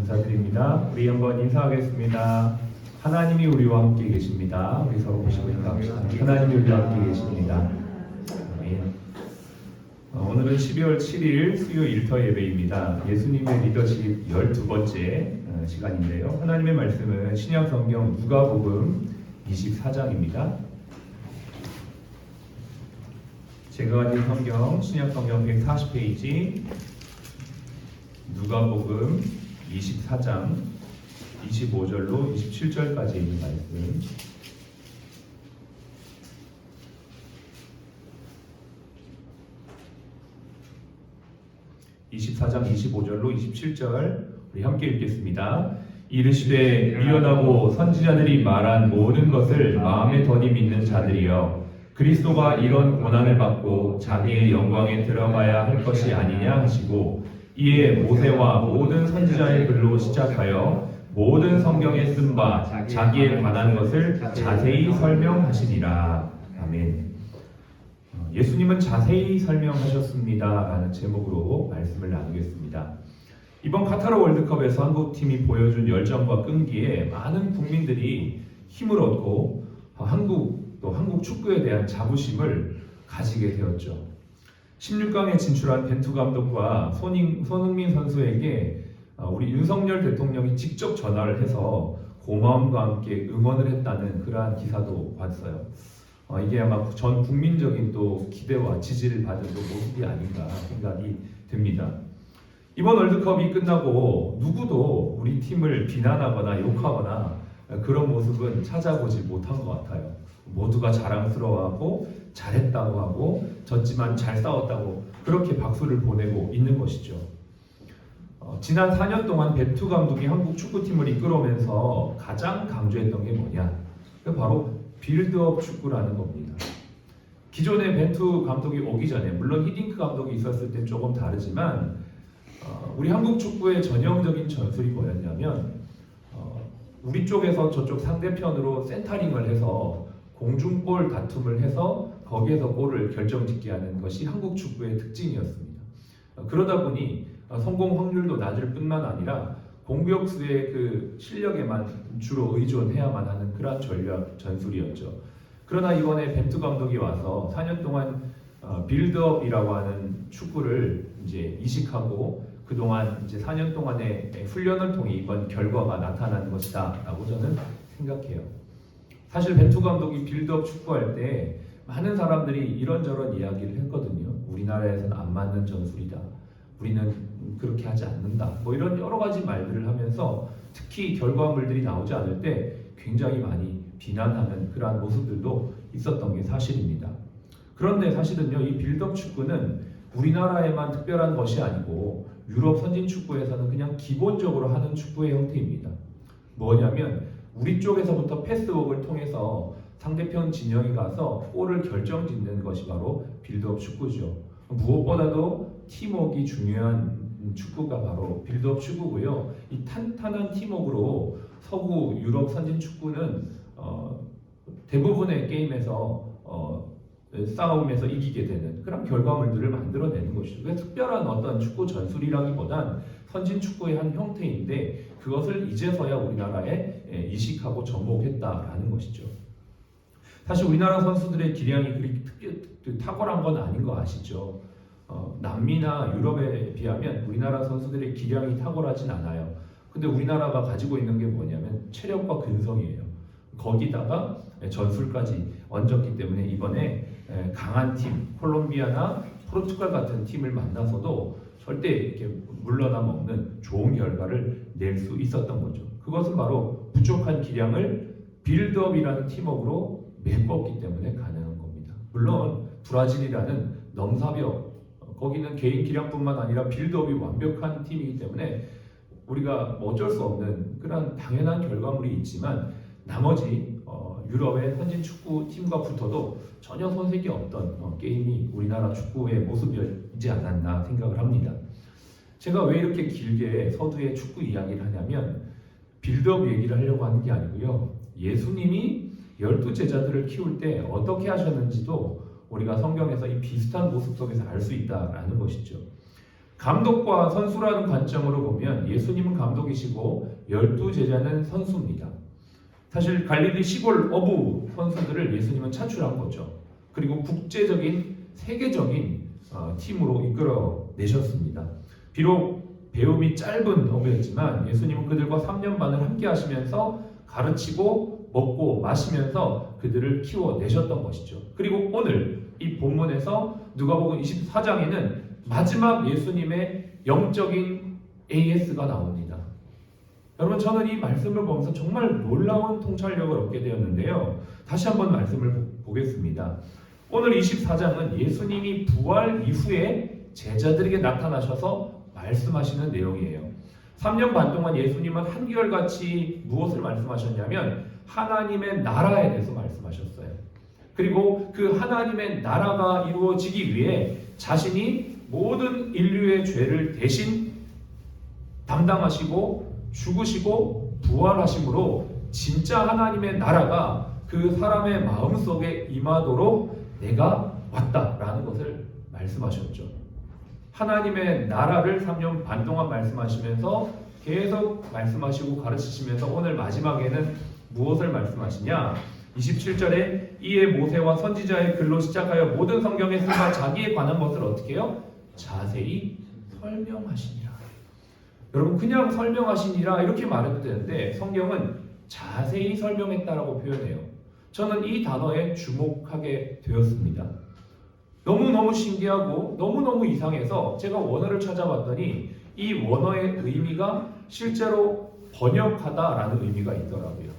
감사드립니다. 우리 한번 인사하겠습니다. 하나님이 우리와 함께 계십니다. 우리 서로 보시고 인사합시다. 하나님이 우리와 함께 계십니다. 아멘. 오늘은 12월 7일 수요일 일터 예배입니다. 예수님의 리더십 12번째 시간인데요. 하나님의 말씀은 신약 성경 누가복음 24장입니다. 제가 가진 성경 신약 성경 140페이지 누가복음 24장 25절로 27절까지 있는 말씀. (24장) 25절로 27절 우리 함께 읽겠습니다. 이르시되 유언하고 선지자들이 말한 모든 것을 마음에 더디 믿는 자들이여, 그리스도가 이런 고난을 받고 자기의 영광에 들어가야 할 것이 아니냐 하시고, 이에 모세와 모든 선지자의 글로 시작하여 모든 성경에 쓴 바 자기에 관한 것을 자세히 설명하시니라. 아멘. 예수님은 자세히 설명하셨습니다 라는 제목으로 말씀을 나누겠습니다. 이번 카타르 월드컵에서 한국팀이 보여준 열정과 끈기에 많은 국민들이 힘을 얻고 한국 축구에 대한 자부심을 가지게 되었죠. 16강에 진출한 벤투 감독과 손흥민 선수에게 우리 윤석열 대통령이 직접 전화를 해서 고마움과 함께 응원을 했다는 그러한 기사도 봤어요. 이게 아마 전 국민적인 또 기대와 지지를 받은 또 모습이 아닌가 생각이 듭니다. 이번 월드컵이 끝나고 누구도 우리 팀을 비난하거나 욕하거나 그런 모습은 찾아보지 못한 것 같아요. 모두가 자랑스러워하고 잘했다고 하고 졌지만 잘 싸웠다고 그렇게 박수를 보내고 있는 것이죠. 지난 4년 동안 벤투 감독이 한국 축구팀을 이끌어오면서 가장 강조했던 게 뭐냐? 바로 빌드업 축구라는 겁니다. 기존의 벤투 감독이 오기 전에, 물론 히딩크 감독이 있었을 때 조금 다르지만 우리 한국 축구의 전형적인 전술이 뭐였냐면 우리 쪽에서 저쪽 상대편으로 센터링을 해서 공중볼 다툼을 해서 거기에서 골을 결정짓게 하는 것이 한국 축구의 특징이었습니다. 그러다 보니 성공 확률도 낮을 뿐만 아니라 공격수의 그 실력에만 주로 의존해야만 하는 그런 전술이었죠. 그러나 이번에 벤투 감독이 와서 4년 동안 빌드업이라고 하는 축구를 이제 이식하고 그동안 이제 4년 동안의 훈련을 통해 이번 결과가 나타나는 것이다라고 저는 생각해요. 사실 벤투 감독이 빌드업 축구할 때 많은 사람들이 이런저런 이야기를 했거든요. 우리나라에서는 안 맞는 전술이다. 우리는 그렇게 하지 않는다. 뭐 이런 여러 가지 말들을 하면서 특히 결과물들이 나오지 않을 때 굉장히 많이 비난하는 그러한 모습들도 있었던 게 사실입니다. 그런데 사실은요, 이 빌드업 축구는 우리나라에만 특별한 것이 아니고 유럽 선진 축구에서는 그냥 기본적으로 하는 축구의 형태입니다. 뭐냐면 우리 쪽에서부터 패스웍을 통해서 상대편 진영에 가서 골을 결정짓는 것이 바로 빌드업 축구죠. 무엇보다도 팀워크가 중요한 축구가 바로 빌드업 축구고요. 이 탄탄한 팀워크로 서구 유럽 선진 축구는 대부분의 게임에서 싸움에서 이기게 되는 그런 결과물들을 만들어내는 것이죠. 특별한 어떤 축구 전술이라기보단 선진 축구의 한 형태인데 그것을 이제서야 우리나라에 이식하고 접목했다라는 것이죠. 사실 우리나라 선수들의 기량이 그렇게 탁월한 건 아닌 거 아시죠? 남미나 유럽에 비하면 우리나라 선수들의 기량이 탁월하진 않아요. 근데 우리나라가 가지고 있는 게 뭐냐면 체력과 근성이에요. 거기다가 전술까지 얹었기 때문에 이번에 강한 팀, 콜롬비아나 포르투갈 같은 팀을 만나서도 절대 이렇게 물러남 없는 좋은 결과를 낼 수 있었던 거죠. 그것은 바로 부족한 기량을 빌드업이라는 팀워크로 메꿨기 때문에 가능한 겁니다. 물론 브라질이라는 넘사벽, 거기는 개인 기량뿐만 아니라 빌드업이 완벽한 팀이기 때문에 우리가 어쩔 수 없는 그런 당연한 결과물이 있지만 나머지 유럽의 선진 축구 팀과 붙어도 전혀 손색이 없던 게임이 우리나라 축구의 모습이지 않았나 생각을 합니다. 제가 왜 이렇게 길게 서두에 축구 이야기를 하냐면 빌드업 얘기를 하려고 하는 게 아니고요. 예수님이 12제자들을 키울 때 어떻게 하셨는지도 우리가 성경에서 이 비슷한 모습 속에서 알 수 있다라는 것이죠. 감독과 선수라는 관점으로 보면 예수님은 감독이시고 12제자는 선수입니다. 사실 갈릴리 시골 어부 선수들을 예수님은 차출한 거죠. 그리고 국제적인 세계적인 팀으로 이끌어 내셨습니다. 비록 배움이 짧은 어부였지만 예수님은 그들과 3년 반을 함께 하시면서 가르치고 먹고 마시면서 그들을 키워 내셨던 것이죠. 그리고 오늘 이 본문에서 누가복음 24장에는 마지막 예수님의 영적인 AS가 나옵니다. 여러분, 저는 이 말씀을 보면서 정말 놀라운 통찰력을 얻게 되었는데요. 다시 한번 말씀을 보겠습니다. 오늘 24장은 예수님이 부활 이후에 제자들에게 나타나셔서 말씀하시는 내용이에요. 3년 반 동안 예수님은 한결같이 무엇을 말씀하셨냐면 하나님의 나라에 대해서 말씀하셨어요. 그리고 그 하나님의 나라가 이루어지기 위해 자신이 모든 인류의 죄를 대신 담당하시고 죽으시고 부활하심으로 진짜 하나님의 나라가 그 사람의 마음속에 임하도록 내가 왔다라는 것을 말씀하셨죠. 하나님의 나라를 3년 반 동안 말씀하시면서 계속 말씀하시고 가르치시면서 오늘 마지막에는 무엇을 말씀하시냐? 27절에 이에 모세와 선지자의 글로 시작하여 모든 성경에 쓴바 자기에 관한 것을 어떻게 해요? 자세히 설명하시니라. 여러분, 그냥 설명하시니라 이렇게 말해도 되는데 성경은 자세히 설명했다라고 표현해요. 저는 이 단어에 주목하게 되었습니다. 너무너무 신기하고 너무너무 이상해서 제가 원어를 찾아봤더니 이 원어의 의미가 실제로 번역하다라는 의미가 있더라고요.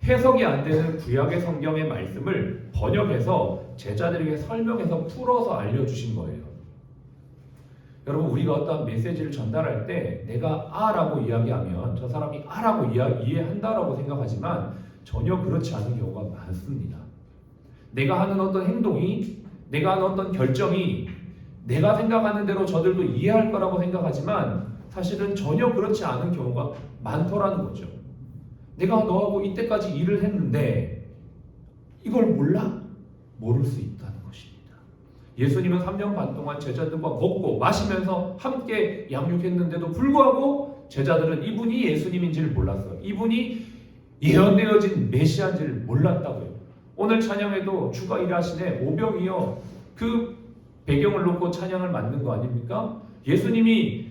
해석이 안 되는 구약의 성경의 말씀을 번역해서 제자들에게 설명해서 풀어서 알려주신 거예요. 여러분, 우리가 어떤 메시지를 전달할 때 내가 아라고 이야기하면 저 사람이 아라고 이해한다라고 생각하지만 전혀 그렇지 않은 경우가 많습니다. 내가 하는 어떤 행동이, 내가 하는 어떤 결정이 내가 생각하는 대로 저들도 이해할 거라고 생각하지만 사실은 전혀 그렇지 않은 경우가 많더라는 거죠. 내가 너하고 이때까지 일을 했는데 이걸 몰라? 모를 수 있다는 것입니다. 예수님은 3년 반 동안 제자들과 먹고 마시면서 함께 양육했는데도 불구하고 제자들은 이분이 예수님인지를 몰랐어요. 이분이 예언되어진 메시아인지를 몰랐다고요. 오늘 찬양에도 주가 일하시네 오병이어 그 배경을 놓고 찬양을 만든 거 아닙니까? 예수님이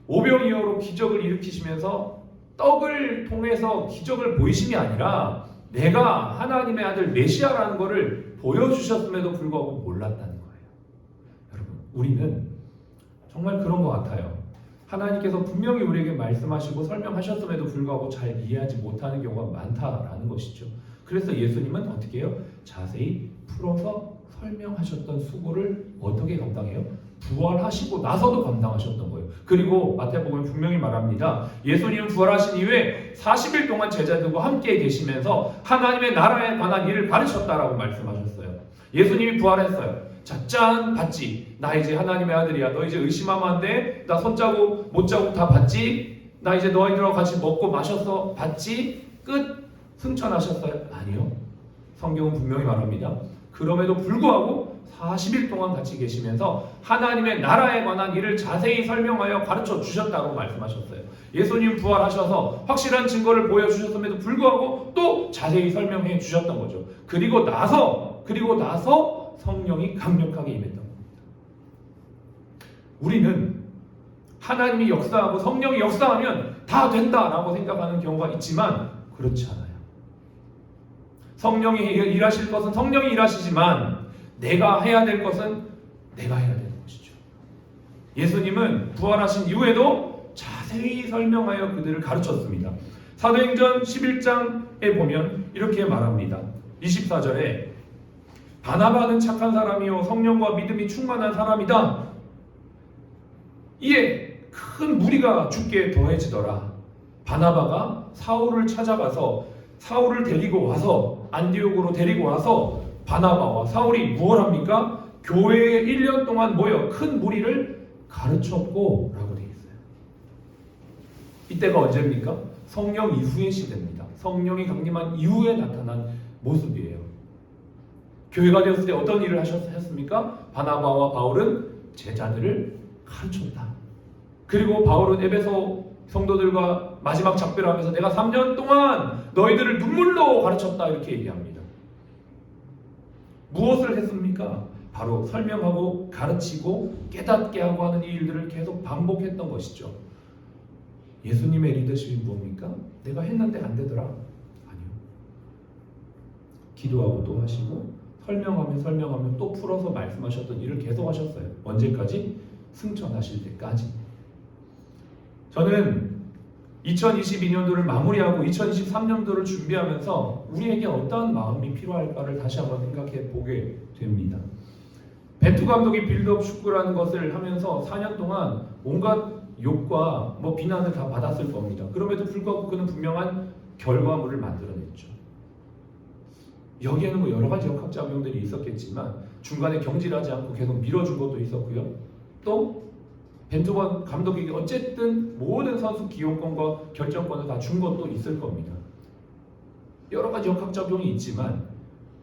오병이어로 기적을 일으키시면서 떡을 통해서 기적을 보이심이 아니라 내가 하나님의 아들 메시아라는 것을 보여주셨음에도 불구하고 몰랐다는 거예요. 여러분, 우리는 정말 그런 것 같아요. 하나님께서 분명히 우리에게 말씀하시고 설명하셨음에도 불구하고 잘 이해하지 못하는 경우가 많다라는 것이죠. 그래서 예수님은 어떻게 해요? 자세히 풀어서 설명하셨던 수고를 어떻게 감당해요? 부활하시고 나서도 감당하셨던 거예요. 그리고 마태복음에 분명히 말합니다. 예수님은 부활하신 이후에 40일 동안 제자들과 함께 계시면서 하나님의 나라에 관한 일을 가르쳤다라고 말씀하셨어요. 예수님이 부활했어요. 자, 짠, 봤지? 나 이제 하나님의 아들이야. 너 이제 의심하면 안 돼. 나 손자국, 못자국 다 봤지? 나 이제 너희들하고 같이 먹고 마셔서 봤지? 끝. 승천하셨어요? 아니요. 성경은 분명히 말합니다. 그럼에도 불구하고 40일 동안 같이 계시면서 하나님의 나라에 관한 일을 자세히 설명하여 가르쳐 주셨다고 말씀하셨어요. 예수님 부활하셔서 확실한 증거를 보여주셨음에도 불구하고 또 자세히 설명해 주셨던 거죠. 그리고 나서 성령이 강력하게 임했던 겁니다. 우리는 하나님이 역사하고 성령이 역사하면 다 된다라고 생각하는 경우가 있지만 그렇지 않아요. 성령이 일하실 것은 성령이 일하시지만 내가 해야 될 것은 내가 해야 되는 것이죠. 예수님은 부활하신 이후에도 자세히 설명하여 그들을 가르쳤습니다. 사도행전 11장에 보면 이렇게 말합니다. 24절에 바나바는 착한 사람이요 성령과 믿음이 충만한 사람이다. 이에 큰 무리가 죽게 더해지더라. 바나바가 사울을 찾아가서 사울을 데리고 와서 안디옥으로 데리고 와서 바나바와 사울이 무엇 합니까? 교회에 1년 동안 모여 큰 무리를 가르쳤고 라고 되어 있어요. 이때가 언제입니까? 성령 이후의 시대입니다. 성령이 강림한 이후에 나타난 모습이에요. 교회가 되었을 때 어떤 일을 하셨습니까? 바나바와 바울은 제자들을 가르쳤다. 그리고 바울은 에베소 성도들과 마지막 작별을 하면서 내가 3년 동안 너희들을 눈물로 가르쳤다 이렇게 얘기합니다. 무엇을 했습니까? 바로 설명하고 가르치고 깨닫게 하고 하는 이 일들을 계속 반복했던 것이죠. 예수님의 리더십이 뭡니까? 내가 했는데 안 되더라. 아니요. 기도하고 또 하시고 설명하면 또 풀어서 말씀하셨던 일을 계속 하셨어요. 언제까지? 승천하실 때까지. 저는 2022년도를 마무리하고 2023년도를 준비하면서 우리에게 어떠한 마음이 필요할까를 다시 한번 생각해 보게 됩니다. 벤투 감독이 빌드업 축구라는 것을 하면서 4년 동안 온갖 욕과 비난을 다 받았을 겁니다. 그럼에도 불구하고 그는 분명한 결과물을 만들어냈죠. 여기에는 여러 가지 역학작용들이 있었겠지만 중간에 경질하지 않고 계속 밀어준 것도 있었고요. 또 벤투 감독에게 어쨌든 모든 선수 기용권과 결정권을 다 준 것도 있을 겁니다. 여러 가지 역학작용이 있지만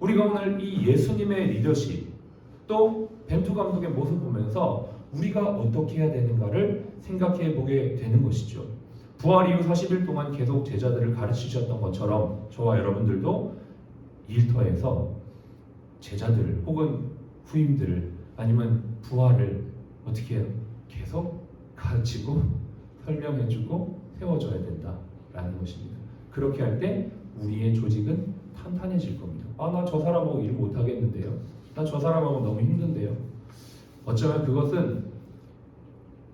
우리가 오늘 이 예수님의 리더십 또 벤투 감독의 모습 보면서 우리가 어떻게 해야 되는가를 생각해 보게 되는 것이죠. 부활 이후 40일 동안 계속 제자들을 가르치셨던 것처럼 저와 여러분들도 일터에서 제자들을 혹은 후임들을 아니면 부활을 어떻게 해요? 계속 가르치고 설명해주고 세워줘야 된다라는 것입니다. 그렇게 할 때 우리의 조직은 탄탄해질 겁니다. 나 저 사람하고 일 못하겠는데요. 나 저 사람하고 너무 힘든데요. 어쩌면 그것은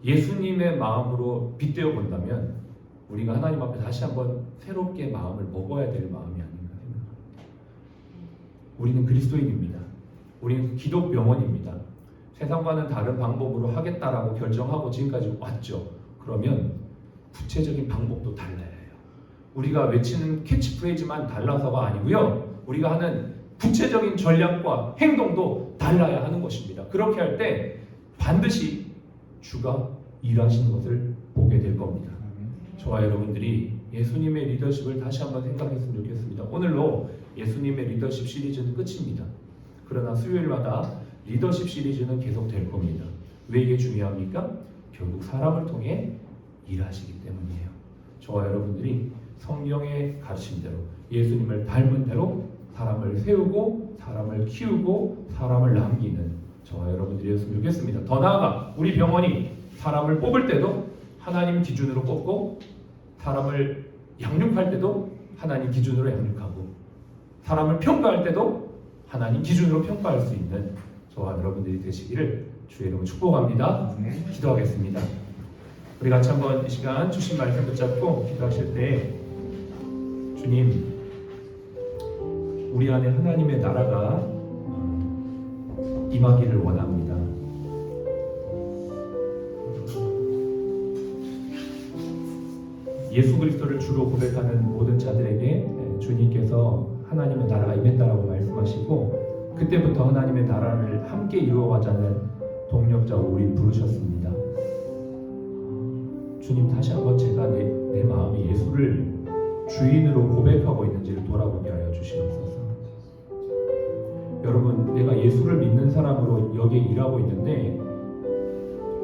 예수님의 마음으로 빗대어 본다면 우리가 하나님 앞에 다시 한번 새롭게 마음을 먹어야 될 마음이 아닌가 생각합니다. 우리는 그리스도인입니다. 우리는 기독병원입니다. 세상과는 다른 방법으로 하겠다라고 결정하고 지금까지 왔죠. 그러면 구체적인 방법도 달라야 해요. 우리가 외치는 캐치프레이즈만 달라서가 아니고요. 우리가 하는 구체적인 전략과 행동도 달라야 하는 것입니다. 그렇게 할 때 반드시 주가 일하시는 것을 보게 될 겁니다. 저와 여러분들이 예수님의 리더십을 다시 한번 생각했으면 좋겠습니다. 오늘로 예수님의 리더십 시리즈는 끝입니다. 그러나 수요일마다 리더십 시리즈는 계속 될 겁니다. 왜 이게 중요합니까? 결국 사람을 통해 일하시기 때문이에요. 저와 여러분들이 성경의 가르침대로 예수님을 닮은 대로 사람을 세우고 사람을 키우고 사람을 남기는 저와 여러분들이었으면 좋겠습니다. 더 나아가 우리 병원이 사람을 뽑을 때도 하나님 기준으로 뽑고 사람을 양육할 때도 하나님 기준으로 양육하고 사람을 평가할 때도 하나님 기준으로 평가할 수 있는 저와 여러분들이 되시기를 주의 이름으로 축복합니다. 기도하겠습니다. 우리 같이 한번 이 시간 주신 말씀 붙잡고 기도하실 때 주님, 우리 안에 하나님의 나라가 임하기를 원합니다. 예수 그리스도를 주로 고백하는 모든 자들에게 주님께서 하나님의 나라가 임했다라고 말씀하시고 그때부터 하나님의 나라를 함께 이루어가자는 동력자로 우리 부르셨습니다. 주님, 다시 한번 제가 내 마음에 예수를 주인으로 고백하고 있는지를 돌아보게 하여 주시옵소서. 여러분, 내가 예수를 믿는 사람으로 여기에 일하고 있는데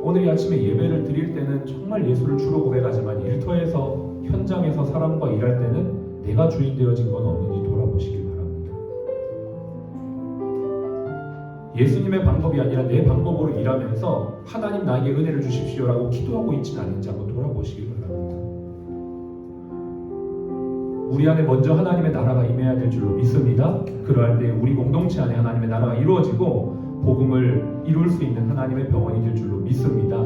오늘 이 아침에 예배를 드릴 때는 정말 예수를 주로 고백하지만 일터에서 현장에서 사람과 일할 때는 내가 주인 되어진 건 없는지 돌아보시길 바랍니다. 예수님의 방법이 아니라 내 방법으로 일하면서 하나님 나에게 은혜를 주십시오라고 기도하고 있지는 않는지 한번 돌아보시길 바랍니다. 우리 안에 먼저 하나님의 나라가 임해야 될 줄로 믿습니다. 그러할 때 우리 공동체 안에 하나님의 나라가 이루어지고 복음을 이룰 수 있는 하나님의 병원이 될 줄로 믿습니다.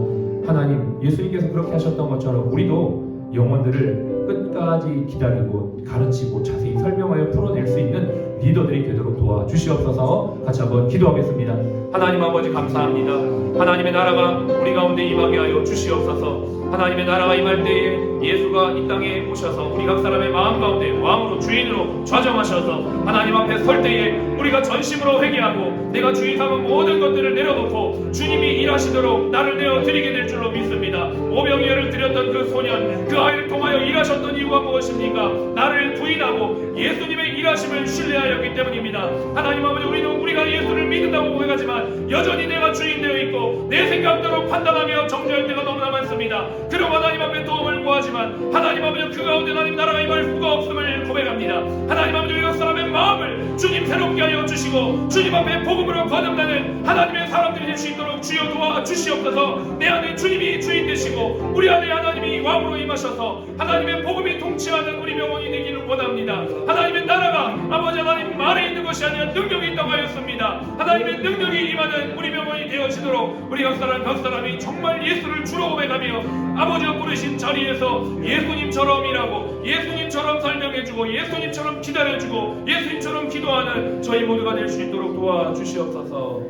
하나님, 예수님께서 그렇게 하셨던 것처럼 우리도 영혼들을 끝까지 기다리고 가르치고 자세히 설명하여 풀어낼 수 있는 리더들이 되도록 도와주시옵소서. 같이 한번 기도하겠습니다. 하나님 아버지 감사합니다. 하나님의 나라가 우리 가운데 임하게 하여 주시옵소서. 하나님의 나라가 임할 때에 예수가 이 땅에 오셔서 우리 각 사람의 마음 가운데 왕으로 주인으로 좌정하셔서 하나님 앞에 설 때에 우리가 전심으로 회개하고 내가 주인 삼은 모든 것들을 내려놓고 주님이 일하시도록 나를 내어 드리게 될 줄로 믿습니다. 오병이어를 드렸던 그 소년, 그 아이를 통하여 일하셨던 이유가 무엇입니까? 나를 부인하고 예수님의 귀하심을 신뢰하였기 때문입니다. 하나님 아버지, 우리는 우리가 예수를 믿는다고 고백하지만 여전히 내가 주인되어 있고 내 생각대로 판단하며 정죄할 때가 너무나 많습니다. 그러고 하나님 앞에 도움을 구하지만 하나님 아버지, 그 가운데 하나님 나라가 임할 수가 없음을 고백합니다. 하나님 아버지, 이것 사람의 마음을 주님 새롭게 하여 주시고 주님 앞에 복음으로 거듭나는 하나님의 사람들이 될 수 있도록 주여 도와 주시옵소서. 내 안에 주님이 주인 되시고 우리 안에 하나님이 왕으로 임하셔서 하나님의 복음이 통치하는 우리 병원이 되기를 원합니다. 하나님의 나라가 아버지 하나님 말에 있는 것이 아니라 능력이 있다고 하였습니다. 하나님의 능력이 임하는 우리 병원이 되어지도록 우리 각 사람이 정말 예수를 주로 고백하며 아버지가 부르신 자리에서 예수님처럼 일하고 예수님처럼 설명해주고 예수님처럼 기다려주고 예수님처럼 기도하는 저희 모두가 될 수 있도록 도와주시옵소서.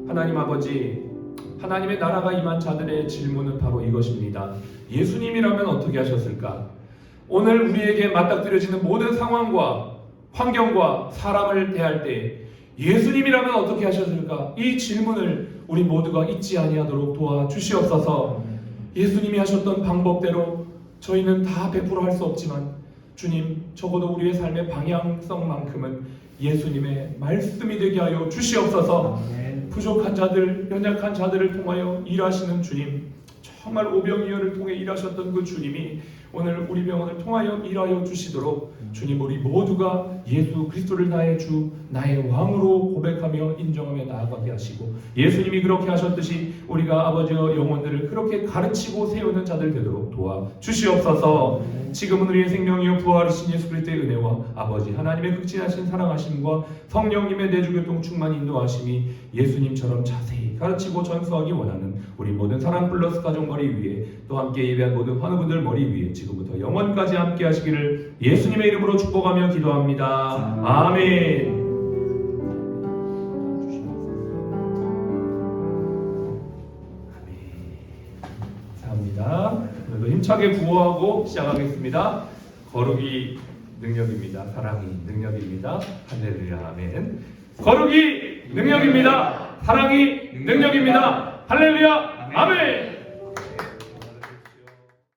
하나님 아버지, 하나님의 나라가 임한 자들의 질문은 바로 이것입니다. 예수님이라면 어떻게 하셨을까? 오늘 우리에게 맞닥뜨려지는 모든 상황과 환경과 사람을 대할 때 예수님이라면 어떻게 하셨을까? 이 질문을 우리 모두가 잊지 아니하도록 도와주시옵소서. 예수님이 하셨던 방법대로 저희는 다 100% 할 수 없지만 주님, 적어도 우리의 삶의 방향성만큼은 예수님의 말씀이 되게 하여 주시옵소서. 부족한 자들, 연약한 자들을 통하여 일하시는 주님, 정말 오병이어를 통해 일하셨던 그 주님이 오늘 우리 병원을 통하여 일하여 주시도록 주님, 우리 모두가 예수 그리스도를 나의 주, 나의 왕으로 고백하며 인정하며 나아가게 하시고 예수님이 그렇게 하셨듯이 우리가 아버지의 영혼들을 그렇게 가르치고 세우는 자들 되도록 도와주시옵소서. 지금은 우리의 생명이요 부활하신 예수 그리스도의 은혜와 아버지 하나님의 극진하신 사랑하심과 성령님의 내주교통 충만 인도하심이 예수님처럼 자세히 가르치고 전수하기 원하는 우리 모든 사랑 플러스 가족 머리 위에 또 함께 예배한 모든 환우분들 머리 위에 지금부터 영원까지 함께 하시기를 예수님의 이름으로 축복하며 기도합니다. 아멘. 감사합니다. 오늘도 힘차게 구호하고 시작하겠습니다. 거룩이 능력입니다. 사랑이 능력입니다. 할렐루야. 아멘. 거룩이 능력입니다. 사랑이 능력입니다. 할렐루야. 아멘.